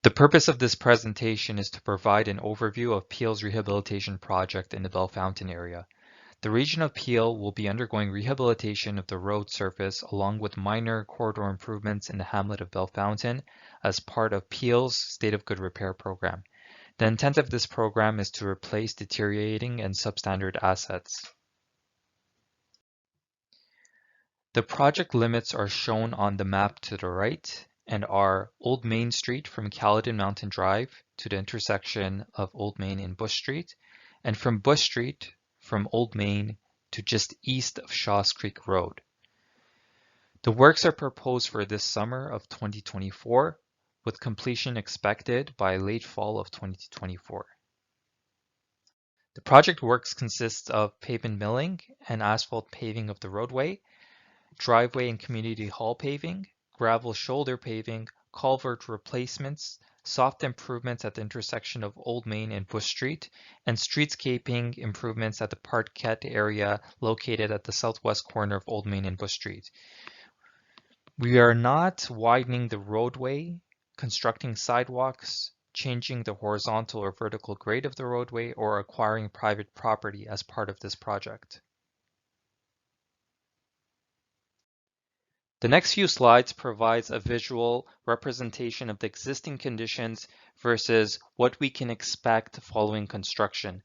The purpose of this presentation is to provide an overview of Peel's rehabilitation project in the Bellefontaine area. The region of Peel will be undergoing rehabilitation of the road surface along with minor corridor improvements in the hamlet of Bellefontaine as part of Peel's State of Good Repair program. The intent of this program is to replace deteriorating and substandard assets. The project limits are shown on the map to the right and are Old Main Street from Caledon Mountain Drive to the intersection of Old Main and Bush Street, and from Bush Street from Old Main to just east of Shaw's Creek Road. The works are proposed for this summer of 2024, with completion expected by late fall of 2024. The project works consist of pavement milling and asphalt paving of the roadway, driveway and community hall paving, gravel shoulder paving, culvert replacements, soft improvements at the intersection of Old Main and Bush Street, and streetscaping improvements at the Parquet area located at the southwest corner of Old Main and Bush Street. We are not widening the roadway, constructing sidewalks, changing the horizontal or vertical grade of the roadway, or acquiring private property as part of this project. The next few slides provides a visual representation of the existing conditions versus what we can expect following construction.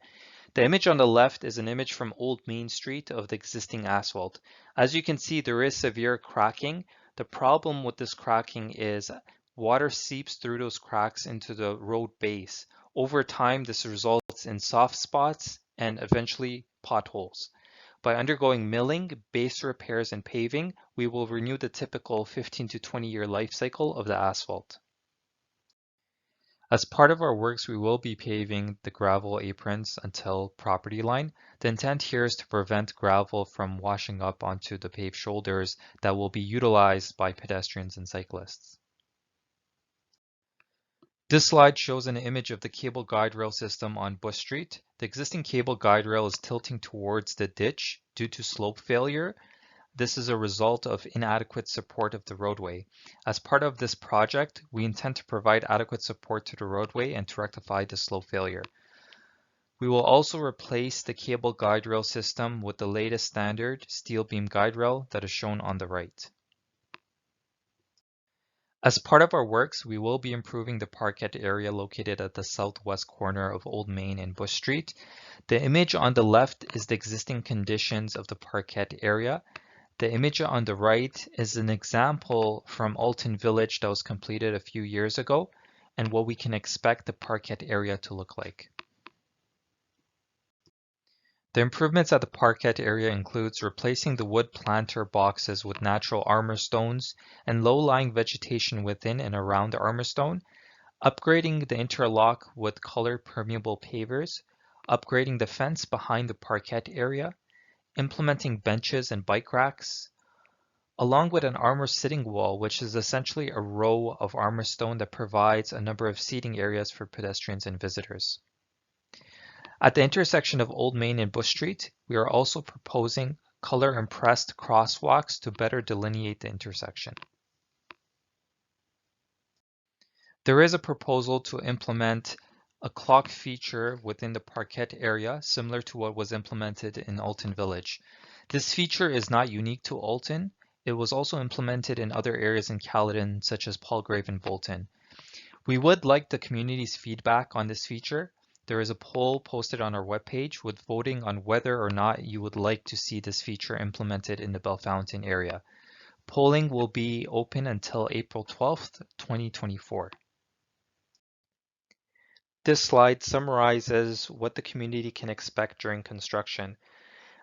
The image on the left is an image from Old Main Street of the existing asphalt. As you can see, there is severe cracking. The problem with this cracking is water seeps through those cracks into the road base. Over time, this results in soft spots and eventually potholes. By undergoing milling, base repairs, and paving, we will renew the typical 15 to 20-year life cycle of the asphalt. As part of our works, we will be paving the gravel aprons until property line. The intent here is to prevent gravel from washing up onto the paved shoulders that will be utilized by pedestrians and cyclists. This slide shows an image of the cable guide rail system on Bush Street. The existing cable guide rail is tilting towards the ditch due to slope failure. This is a result of inadequate support of the roadway. As part of this project, we intend to provide adequate support to the roadway and to rectify the slope failure. We will also replace the cable guide rail system with the latest standard steel beam guide rail that is shown on the right. As part of our works, we will be improving the Parquet area located at the southwest corner of Old Main and Bush Street. The image on the left is the existing conditions of the Parquet area. The image on the right is an example from Alton Village that was completed a few years ago and what we can expect the Parquet area to look like. The improvements at the Parquet area includes replacing the wood planter boxes with natural armor stones and low-lying vegetation within and around the armor stone, upgrading the interlock with color permeable pavers, upgrading the fence behind the Parquet area, implementing benches and bike racks, along with an armor sitting wall, which is essentially a row of armor stone that provides a number of seating areas for pedestrians and visitors. At the intersection of Old Main and Bush Street, we are also proposing color-impressed crosswalks to better delineate the intersection. There is a proposal to implement a clock feature within the Parquet area, similar to what was implemented in Alton Village. This feature is not unique to Alton. It was also implemented in other areas in Caledon, such as Palgrave and Bolton. We would like the community's feedback on this feature. There is a poll posted on our webpage with voting on whether or not you would like to see this feature implemented in the Bellefontaine area. Polling will be open until April 12th, 2024. This slide summarizes what the community can expect during construction.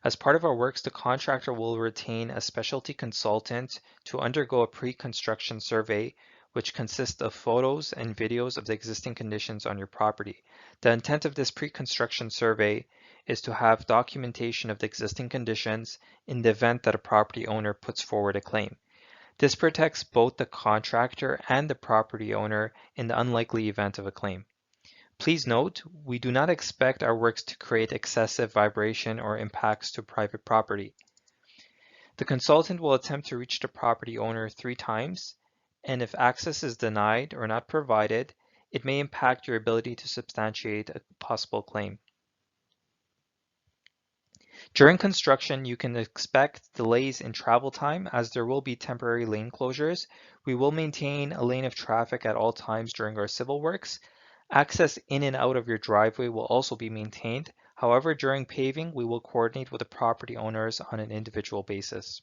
As part of our works, the contractor will retain a specialty consultant to undergo a pre-construction survey, which consists of photos and videos of the existing conditions on your property. The intent of this pre-construction survey is to have documentation of the existing conditions in the event that a property owner puts forward a claim. This protects both the contractor and the property owner in the unlikely event of a claim. Please note, we do not expect our works to create excessive vibration or impacts to private property. The consultant will attempt to reach the property owner 3 times, and if access is denied or not provided, it may impact your ability to substantiate a possible claim. During construction, you can expect delays in travel time as there will be temporary lane closures. We will maintain a lane of traffic at all times during our civil works. Access in and out of your driveway will also be maintained. However, during paving, we will coordinate with the property owners on an individual basis.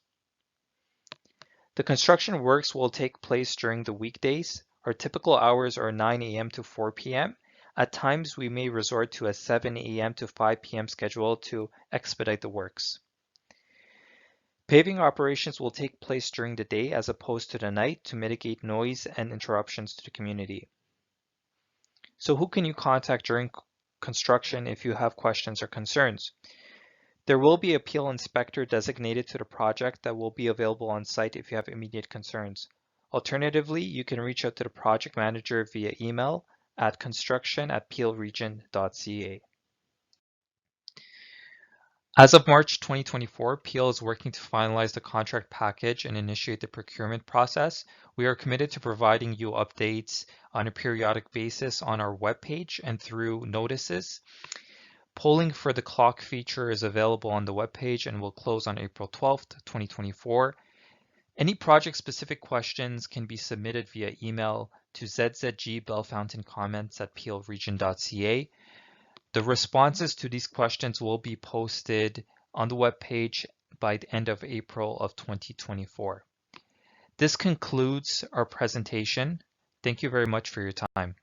The construction works will take place during the weekdays. Our typical hours are 9 a.m. to 4 p.m. At times, we may resort to a 7 a.m. to 5 p.m. schedule to expedite the works. Paving operations will take place during the day as opposed to the night to mitigate noise and interruptions to the community. So who can you contact during construction if you have questions or concerns? There will be an appeal inspector designated to the project that will be available on site if you have immediate concerns. Alternatively, you can reach out to the project manager via email at construction@peelregion.ca. As of March 2024, Peel is working to finalize the contract package and initiate the procurement process. We are committed to providing you updates on a periodic basis on our webpage and through notices. Polling for the clock feature is available on the webpage and will close on April 12th, 2024. Any project-specific questions can be submitted via email to zzgbellfountaincomments@peelregion.ca. The responses to these questions will be posted on the webpage by the end of April of 2024. This concludes our presentation. Thank you very much for your time.